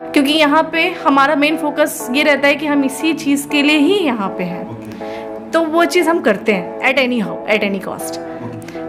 क्योंकि यहाँ पे हमारा मेन फोकस ये रहता है कि हम इसी चीज़ के लिए ही यहाँ पे हैं। तो वो चीज़ हम करते हैं एट एनी कॉस्ट।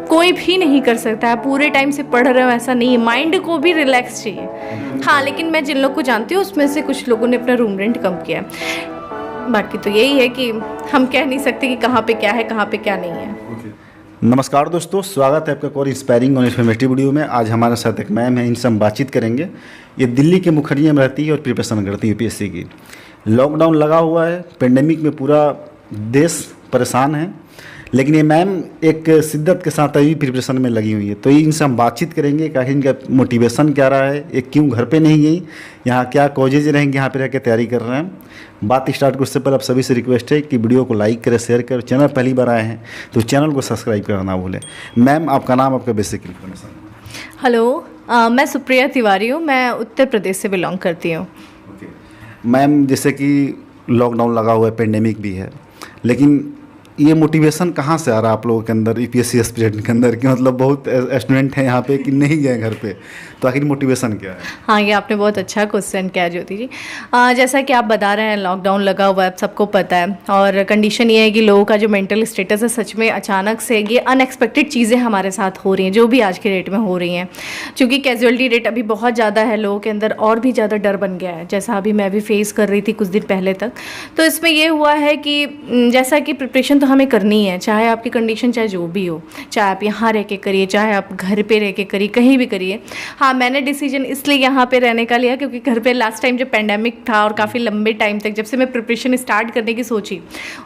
कोई भी नहीं कर सकता है पूरे टाइम से पढ़ रहे हो, ऐसा नहीं है। माइंड को भी रिलैक्स चाहिए। हाँ, लेकिन मैं जिन लोग को जानती हूँ उसमें से कुछ लोगों ने अपना रूम रेंट कम किया है। बाकी तो यही है कि हम कह नहीं सकते कि कहाँ पे क्या है, कहाँ पे क्या नहीं है। नमस्कार दोस्तों, स्वागत है आपका और इंस्पायरिंग और इन्फॉर्मेटिव वीडियो में। आज हमारे साथ एक मैम है, इनसे हम बातचीत करेंगे। ये दिल्ली के मुखर्जी में रहती है और प्रिपरेशन करती है यूपीएससी की। लॉकडाउन लगा हुआ है, पेंडेमिक में पूरा देश परेशान है, लेकिन ये मैम एक शिद्दत के साथ अभी प्रिपरेशन में लगी हुई है। तो इनसे हम बातचीत करेंगे कि इनका मोटिवेशन क्या रहा है, ये क्यों घर पे नहीं गई, यहाँ क्या कॉजेज रहेंगे, यहाँ पे रह के तैयारी कर रहे हैं। बात स्टार्ट करने से पहले आप सभी से रिक्वेस्ट है कि वीडियो को लाइक करें, शेयर करें। चैनल पहली बार आए हैं तो चैनल को सब्सक्राइब करना ना भूलें। मैम, आपका नाम, आपका बेसिक इन्फॉर्मेशन। हेलो, मैं सुप्रिया तिवारी हूँ। मैं उत्तर प्रदेश से बिलोंग करती हूँ। मैम, जैसे कि लॉकडाउन लगा हुआ है, पेंडेमिक भी है, लेकिन ये मोटिवेशन कहाँ से आ रहा है आप लोगों के अंदर, यूपीएससी एस्पिरेंट के अंदर, कि मतलब बहुत स्टूडेंट हैं यहाँ पे कि नहीं गए घर पे, तो आखिर मोटिवेशन क्या है? हाँ, ये आपने बहुत अच्छा क्वेश्चन किया ज्योति जी। जैसा कि आप बता रहे हैं, लॉकडाउन लगा हुआ है, सबको पता है। और कंडीशन ये है कि लोगों का जो मेंटल स्टेटस है, सच में अचानक से ये अनएक्सपेक्टेड चीज़ें हमारे साथ हो रही हैं, जो भी आज के डेट में हो रही हैं। क्योंकि कैजुअलिटी रेट अभी बहुत ज़्यादा है लोगों के अंदर, और भी ज़्यादा डर बन गया है, जैसा अभी मैं भी फेस कर रही थी कुछ दिन पहले तक। तो इसमें ये हुआ है कि जैसा कि प्रिपरेशन तो हमें करनी है, चाहे आपकी कंडीशन चाहे जो भी हो, चाहे आप यहाँ रह के करिए, चाहे आप घर पे रह के करिए, कहीं भी करिए। हाँ, मैंने डिसीजन इसलिए यहाँ पे रहने का लिया क्योंकि घर पे लास्ट टाइम जब पेंडेमिक था और काफ़ी लंबे टाइम तक, जब से मैं प्रिपरेशन स्टार्ट करने की सोची,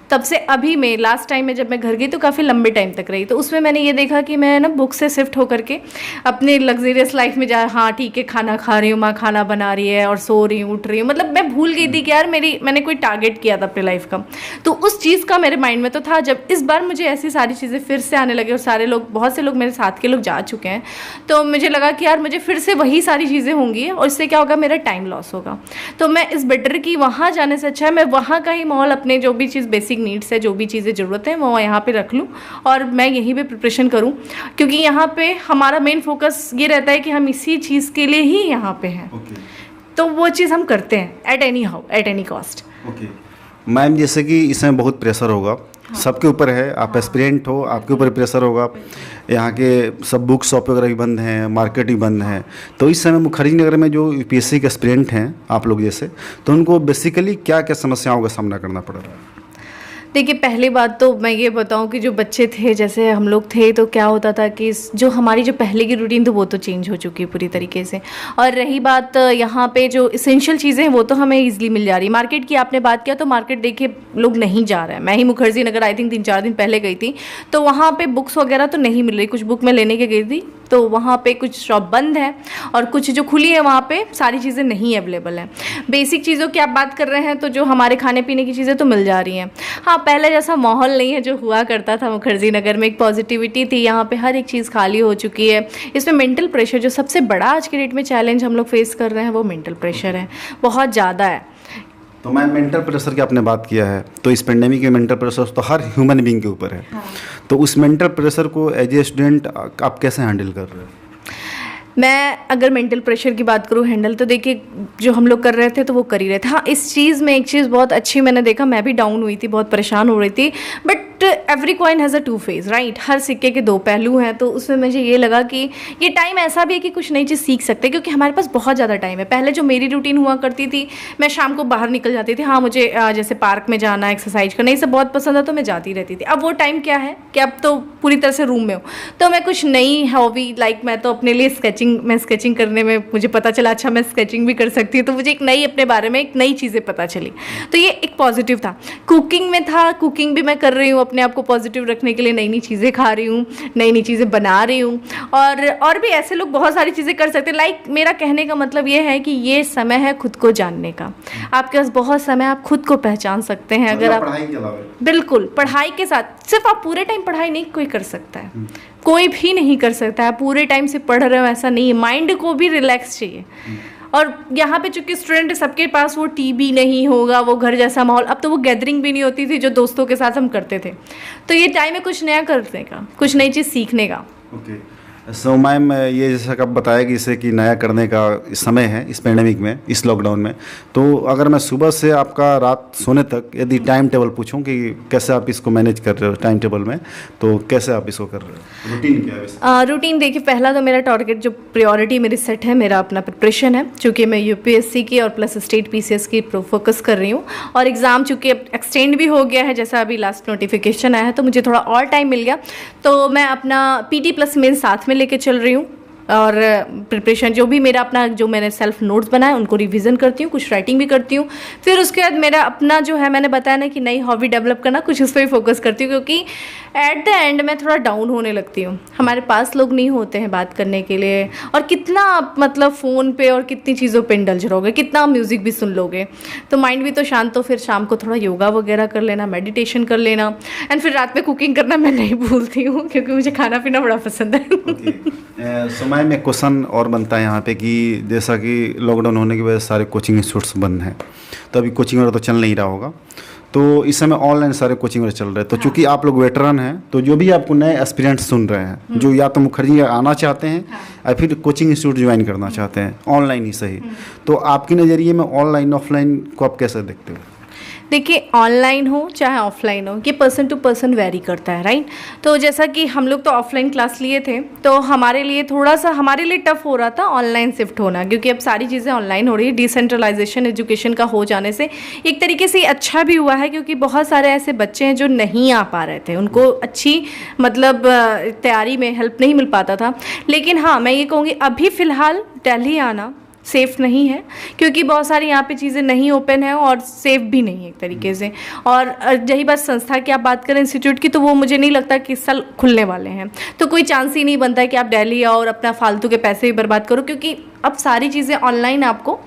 तब से अभी में लास्ट टाइम में जब मैं घर गई तो काफ़ी लंबे टाइम तक रही। तो उसमें मैंने ये देखा कि मैं ना बुक से शिफ्ट होकर के अपने लग्जरियस लाइफ में जा, हाँ ठीक है, खाना खा रही हूँ, माँ खाना बना रही है और सो रही हूँ, उठ रही हूँ। मतलब मैं भूल गई थी कि यार मैंने कोई टारगेट किया था अपनी लाइफ का। तो उस चीज़ का मेरे माइंड में तो था। जब इस बार मुझे ऐसी सारी चीज़ें फिर से आने लगे और सारे लोग, बहुत से लोग मेरे साथ के लोग जा चुके हैं, तो मुझे लगा कि यार मुझे फिर से वही सारी चीज़ें होंगी और इससे क्या होगा, मेरा टाइम लॉस होगा। तो मैं इस बेटर की वहाँ जाने से अच्छा है मैं वहाँ का ही माहौल, अपने जो भी चीज़ बेसिक नीड्स है, जो भी चीज़ें ज़रूरत है, वो यहाँ पे रख लूँ और मैं यहीं पे प्रिपरेशन करूँ। क्योंकि यहाँ पे हमारा मेन फोकस ये रहता है कि हम इसी चीज़ के लिए ही यहाँ पे हैं। तो वो चीज़ हम करते हैं एट एनी कॉस्ट। मैम, जैसे कि इसमें बहुत प्रेशर होगा, सबके ऊपर है। आप एस्पिरेंट हो, आपके ऊपर प्रेशर होगा। यहाँ के सब बुक शॉप वगैरह भी बंद हैं, मार्केट भी बंद है। तो इस समय मुखर्जी नगर में जो यूपीएससी के एस्पिरेंट हैं आप लोग जैसे, तो उनको बेसिकली क्या क्या समस्याओं का सामना करना पड़ रहा है? देखिए, पहली बात तो मैं ये बताऊं कि जो बच्चे थे, जैसे हम लोग थे, तो क्या होता था कि जो हमारी जो पहले की रूटीन थी वो तो चेंज हो चुकी है पूरी तरीके से। और रही बात यहाँ पे जो इसेंशियल चीज़ें हैं वो तो हमें इजीली मिल जा रही है। मार्केट की आपने बात किया तो मार्केट देखिए लोग नहीं जा रहे हैं। मैं ही मुखर्जी नगर आई थिंक 3-4 दिन पहले गई थी, तो वहाँ पर बुक्स वगैरह तो नहीं मिल रही। कुछ बुक मैं लेने के गई थी तो वहाँ पे कुछ शॉप बंद है और कुछ जो खुली है वहाँ पे सारी चीज़ें नहीं अवेलेबल हैं। बेसिक चीज़ों की आप बात कर रहे हैं तो जो हमारे खाने पीने की चीज़ें तो मिल जा रही हैं। हाँ, पहले जैसा माहौल नहीं है जो हुआ करता था मुखर्जी नगर में। एक पॉजिटिविटी थी, यहाँ पे हर एक चीज़ खाली हो चुकी है। इसमें मेंटल प्रेशर, जो सबसे बड़ा आज के डेट में चैलेंज हम लोग फेस कर रहे हैं, वो मेंटल प्रेशर है, बहुत ज़्यादा है। तो मैम, मेंटल प्रेशर की आपने बात किया है, तो इस पेंडेमिक में मेंटल प्रेशर तो हर ह्यूमन बीइंग के ऊपर है। हाँ। तो उस मेंटल प्रेशर को एज ए स्टूडेंट आप कैसे हैंडल कर रहे हो? मैं अगर मेंटल प्रेशर की बात करूँ हैंडल, तो देखिए जो हम लोग कर रहे थे तो वो कर ही रहे थे। हाँ, इस चीज़ में एक चीज़ बहुत अच्छी मैंने देखा, मैं भी डाउन हुई थी, बहुत परेशान हो रही थी, but every coin has a two face, right. हर सिक्के के दो पहलू हैं। तो उसमें मुझे ये लगा कि ये टाइम ऐसा भी है कि कुछ नई चीज़ सीख सकते हैं, क्योंकि हमारे पास बहुत ज़्यादा टाइम है। पहले जो मेरी रूटीन हुआ करती थी, मैं शाम को बाहर निकल जाती थी। हाँ, मुझे जैसे पार्क में जाना, एक्सरसाइज करना, ये सब बहुत पसंद है, तो मैं जाती रहती थी। अब वो टाइम क्या है कि अब तो पूरी तरह से रूम में हूँ, तो मैं कुछ नई हॉबी, लाइक मैं तो अपने लिए स्केचिंग करने में मुझे पता चला, अच्छा मैं स्केचिंग भी कर सकती हूँ, तो मुझे एक नई, अपने बारे में एक नई चीज़ें पता चली, तो ये एक पॉजिटिव था। कुकिंग में था, कुकिंग भी मैं कर रही हूँ, अपने आप को पॉजिटिव रखने के लिए नई नई चीज़ें खा रही हूँ, नई नई चीज़ें बना रही हूँ। और भी ऐसे लोग बहुत सारी चीज़ें कर सकते हैं। लाइक मेरा कहने का मतलब ये है कि ये समय है खुद को जानने का। आपके पास बहुत समय, आप खुद को पहचान सकते हैं। अगर आप बिल्कुल पढ़ाई के साथ, सिर्फ आप पूरे टाइम पढ़ाई नहीं कोई कर सकता है, कोई भी नहीं कर सकता है पूरे टाइम से पढ़ रहे हो, ऐसा नहीं है। माइंड को भी रिलैक्स चाहिए। और यहाँ पे चूंकि स्टूडेंट सबके पास वो टीवी नहीं होगा, वो घर जैसा माहौल, अब तो वो गैदरिंग भी नहीं होती थी जो दोस्तों के साथ हम करते थे। तो ये टाइम है कुछ नया करने का, कुछ नई चीज़ सीखने का। ओके। सो मैम, ये जैसा कि आप बताया कि इसे कि नया करने का समय है इस पैंडेमिक में, इस लॉकडाउन में, तो अगर मैं सुबह से आपका रात सोने तक यदि टाइम टेबल पूछूं कि कैसे आप इसको मैनेज कर रहे हो टाइम टेबल में, तो कैसे आप इसको कर रहे हो, रूटीन क्या है? रूटीन देखिए, पहला तो मेरा टारगेट जो प्रायोरिटी मेरी सेट है, मेरा अपना प्रिपरेशन है, चूँकि मैं यूपीएससी की और प्लस स्टेट पीसीएस की फोकस कर रही हूँ, और एग्ज़ाम चूँकि अब एक्सटेंड भी हो गया है, जैसा अभी लास्ट नोटिफिकेशन आया है, तो मुझे थोड़ा और टाइम मिल गया, तो मैं अपना पीटी प्लस मेन साथ में लेके चल रही हूँ, और प्रिपरेशन जो भी मेरा अपना जो मैंने सेल्फ नोट्स बनाए उनको रिवीजन करती हूँ, कुछ राइटिंग भी करती हूँ। फिर उसके बाद मेरा अपना जो है, मैंने बताया ना कि नई हॉबी डेवलप करना, कुछ उस पर भी फोकस करती हूँ, क्योंकि एट द एंड मैं थोड़ा डाउन होने लगती हूँ। हमारे पास लोग नहीं होते हैं बात करने के लिए, और कितना आप मतलब फ़ोन पे और कितनी चीज़ों पे इंडल्ज रहोगे, कितना म्यूज़िक भी सुन लोगे, तो माइंड भी तो शांत। तो फिर शाम को थोड़ा योगा वगैरह कर लेना, मेडिटेशन कर लेना, एंड फिर रात में कुकिंग करना मैं नहीं भूलती हूँ, क्योंकि मुझे खाना पीना बड़ा पसंद है। समय में क्वेश्चन और बनता है यहाँ पे कि जैसा कि लॉकडाउन होने की वजह से सारे कोचिंग इंस्टीट्यूट्स बंद हैं, तो अभी कोचिंग वगैरह तो चल नहीं रहा होगा, तो इस समय ऑनलाइन सारे कोचिंग वगैरह चल रहे हैं। तो चूंकि आप लोग वेटरन हैं, तो जो भी आपको नए एस्पिरेंट्स सुन रहे हैं, जो या तो मुखर्जी आना चाहते हैं या फिर कोचिंग इंस्टीट्यूट ज्वाइन करना चाहते हैं, ऑनलाइन ही सही, तो आपके नज़रिए में ऑनलाइन ऑफलाइन को आप कैसे देखते हो? देखिए, ऑनलाइन हो चाहे ऑफलाइन हो, ये पर्सन टू पर्सन वेरी करता है, राइट। तो जैसा कि हम लोग तो ऑफलाइन क्लास लिए थे, तो हमारे लिए थोड़ा सा हमारे लिए टफ हो रहा था ऑनलाइन शिफ्ट होना, क्योंकि अब सारी चीज़ें ऑनलाइन हो रही है। डिसेंट्रलाइजेशन एजुकेशन का हो जाने से एक तरीके से अच्छा भी हुआ है, क्योंकि बहुत सारे ऐसे बच्चे हैं जो नहीं आ पा रहे थे, उनको अच्छी मतलब तैयारी में हेल्प नहीं मिल पाता था। लेकिन हाँ, मैं ये कहूँगी अभी फ़िलहाल दिल्ली आना सेफ़ नहीं है, क्योंकि बहुत सारी यहाँ पे चीज़ें नहीं ओपन है और सेफ़ भी नहीं है एक तरीके से। और रही बात संस्था की, आप बात करें इंस्टीट्यूट की, तो वो मुझे नहीं लगता कि इस साल खुलने वाले हैं, तो कोई चांस ही नहीं बनता है कि आप दिल्ली आओ और अपना फालतू के पैसे भी बर्बाद करो, क्योंकि अब सारी चीज़ें ऑनलाइन, आपको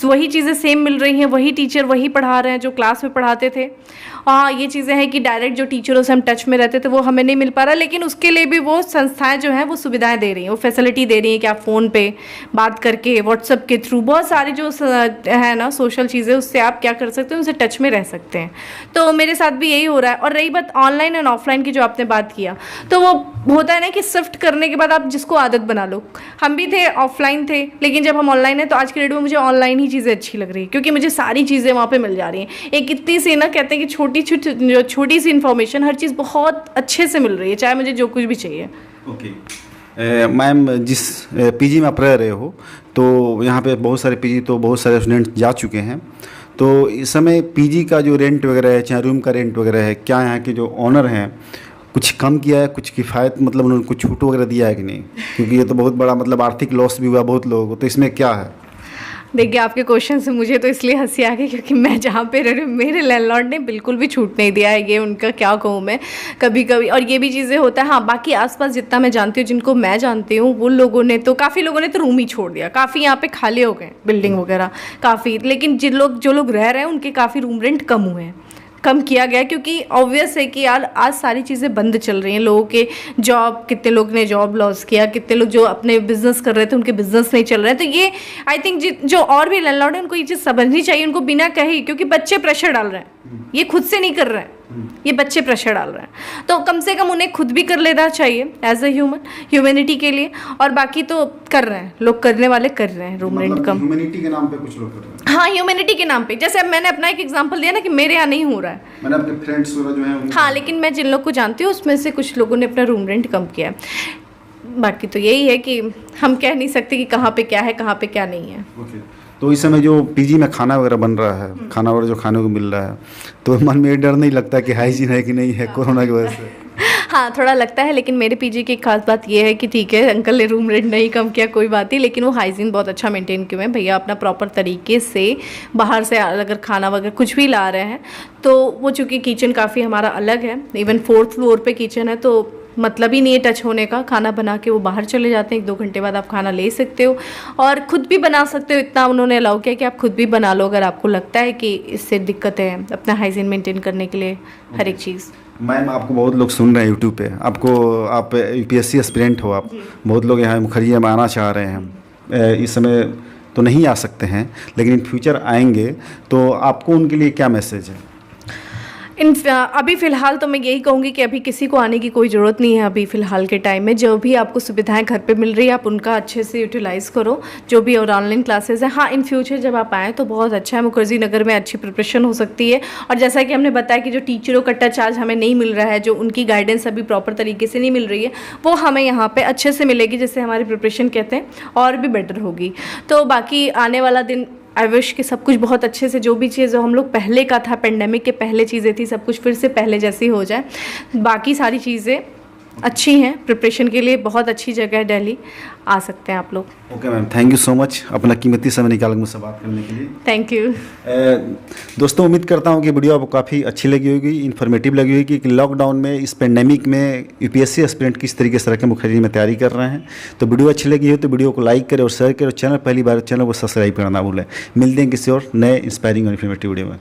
वही चीज़ें सेम मिल रही हैं, वही टीचर वही पढ़ा रहे हैं जो क्लास में पढ़ाते थे। हाँ, ये चीज़ें हैं कि डायरेक्ट जो टीचरों से हम टच में रहते थे वो हमें नहीं मिल पा रहा, लेकिन उसके लिए भी वो संस्थाएं जो हैं वो सुविधाएं दे रही हैं, वो फैसिलिटी दे रही हैं कि आप फ़ोन पे बात करके, व्हाट्सएप के थ्रू, बहुत सारी जो है ना सोशल चीज़ें, उससे आप क्या कर सकते हैं, उनसे टच में रह सकते हैं। तो मेरे साथ भी यही हो रहा है। और रही बात ऑनलाइन एंड ऑफलाइन की जो आपने बात किया, तो वो होता है ना कि शिफ्ट करने के बाद आप जिसको आदत बना लो। हम भी थे, ऑफलाइन थे, लेकिन जब हम ऑनलाइन है तो आज के डेट में मुझे ऑनलाइन ही चीज़ें अच्छी लग रही है, क्योंकि मुझे सारी चीज़ें वहाँ पे मिल जा रही हैं। एक इतनी सी ना, कहते हैं कि छोटी सी इन्फॉर्मेशन, हर चीज़ बहुत अच्छे से मिल रही है, चाहे मुझे जो कुछ भी चाहिए। ओके मैम, जिस पीजी में आप रह रहे हो, तो यहाँ पे बहुत सारे पीजी, तो बहुत सारे स्टूडेंट जा चुके हैं, तो इस समय पीजी का जो रेंट वगैरह है, चाहे रूम का रेंट वगैरह है, क्या यहाँ के जो ऑनर हैं कुछ कम किया है, कुछ किफ़ायत मतलब उन्होंने कुछ छूट वगैरह दिया है कि नहीं? क्योंकि ये तो बहुत बड़ा मतलब आर्थिक लॉस भी हुआ बहुत लोगों को, तो इसमें क्या है? देखिए, आपके क्वेश्चन से मुझे तो इसलिए हंसी आ गई, क्योंकि मैं जहाँ पे रह रही हूँ मेरे लैंडलॉर्ड ने बिल्कुल भी छूट नहीं दिया है। ये उनका क्या कहूँ मैं, कभी कभी, और ये भी चीज़ें होता है। हाँ, बाकी आसपास जितना मैं जानती हूँ, जिनको मैं जानती हूँ, वो लोगों ने तो, काफ़ी लोगों ने तो रूम ही छोड़ दिया, काफ़ी यहाँ पे खाली हो गए बिल्डिंग वगैरह काफ़ी। लेकिन जो लोग रह रहे हैं उनके काफ़ी रूम रेंट कम हुए हैं, कम किया गया, क्योंकि ऑब्वियस है कि यार आज सारी चीज़ें बंद चल रही हैं। लोगों के जॉब, कितने लोग ने जॉब लॉस किया, कितने लोग जो अपने बिजनेस कर रहे थे उनके बिजनेस नहीं चल रहे हैं। तो ये आई थिंक जो और भी लैंडलॉर्ड है उनको ये चीज़ समझनी चाहिए, उनको बिना कहे, क्योंकि बच्चे प्रेशर डाल रहे हैं, ये खुद से नहीं कर रहे हैं, ये बच्चे प्रेशर डाल रहे हैं। तो कम से कम उन्हें खुद भी कर लेना चाहिए एज ए ह्यूमैनिटी के लिए। और बाकी तो कर रहे हैं लोग, करने वाले कर रहे हैं रूम रेंट कम, ह्यूमैनिटी के नाम पे कुछ लोग कर रहे हैं। हाँ, ह्यूमैनिटी के नाम पे, जैसे अब मैंने अपना एक एग्जांपल दिया ना कि मेरे यहाँ नहीं हो रहा है, मैंने अपने फ्रेंड्स जो हैं, हाँ, लेकिन मैं जिन लोग को जानती हूँ उसमें से कुछ लोगों ने अपना रूम रेंट कम किया है। बाकी तो यही है कि हम कह नहीं सकते कि कहाँ पे क्या है, कहाँ पे क्या नहीं है। तो इस समय जो पीजी में खाना वगैरह बन रहा है, खाना वगैरह जो खाने को मिल रहा है, तो मन में ये डर नहीं लगता कि हाइजीन है कि नहीं है कोरोना की वजह से? हाँ, थोड़ा लगता है, लेकिन मेरे पीजी की एक खास बात ये है कि ठीक है, अंकल ने रूम रेंट नहीं कम किया, कोई बात नहीं, लेकिन वो हाइजीन बहुत अच्छा मेंटेन किए हैं। भैया अपना प्रॉपर तरीके से बाहर से अगर खाना वगैरह कुछ भी ला रहे हैं, तो वो चूँकि किचन काफ़ी हमारा अलग है, इवन 4th फ्लोर पे किचन है, तो मतलब ही नहीं है टच होने का। खाना बना के वो बाहर चले जाते हैं, 1-2 घंटे बाद आप खाना ले सकते हो और खुद भी बना सकते हो। इतना उन्होंने अलाउ किया कि आप खुद भी बना लो अगर आपको लगता है कि इससे दिक्कत है अपना हाइजीन मेंटेन करने के लिए, हर एक चीज़। मैम, आपको बहुत लोग सुन रहे हैं यूट्यूब पे, आप यूपीएससी एस्पिरेंट हो, आप बहुत लोग यहाँ मुखर्जी में आना चाह रहे हैं, इस समय तो नहीं आ सकते हैं, लेकिन इन फ्यूचर आएंगे, तो आपको उनके लिए क्या मैसेज है? अभी फ़िलहाल तो मैं यही कहूँगी कि अभी किसी को आने की कोई ज़रूरत नहीं है। अभी फ़िलहाल के टाइम में जो भी आपको सुविधाएं घर पे मिल रही है आप उनका अच्छे से यूटिलाइज़ करो, जो भी और ऑनलाइन क्लासेस हैं। हाँ, इन फ्यूचर जब आप आएँ तो बहुत अच्छा है, मुखर्जी नगर में अच्छी प्रिपरेशन हो सकती है। और जैसा कि हमने बताया कि जो टीचरों का टच आज हमें नहीं मिल रहा है, जो उनकी गाइडेंस अभी प्रॉपर तरीके से नहीं मिल रही है, वो हमें यहाँ पर अच्छे से मिलेगी, जिससे हमारी प्रिपरेशन कहते हैं और भी बेटर होगी। तो बाकी आने वाला दिन आई विश कि सब कुछ बहुत अच्छे से, जो भी चीज़ हम लोग पहले का था, पेंडेमिक के पहले चीज़ें थी, सब कुछ फिर से पहले जैसी हो जाए। बाकी सारी चीज़ें अच्छी हैं, प्रिपरेशन के लिए बहुत अच्छी जगह है दिल्ली, आ सकते हैं आप लोग। Okay ma'am, thank you so much अपना कीमती समय निकाल मुझसे बात करने के लिए। Thank you. दोस्तों, उम्मीद करता हूँ कि वीडियो आपको काफ़ी अच्छी लगी होगी, इन्फॉर्मेटिव लगी होगी कि लॉकडाउन में, इस पेंडेमिक में यूपीएससी एस्पिरेंट किस तरीके से के मुखर्जी में तैयारी कर रहे हैं। तो वीडियो अच्छी लगी हो तो वीडियो को लाइक करें और शेयर करें, और चैनल पहली बार चैनल को सब्सक्राइब करना ना भूलें। मिलते हैं किसी और नए इंस्पायरिंग और इन्फॉर्मेटिव वीडियो में।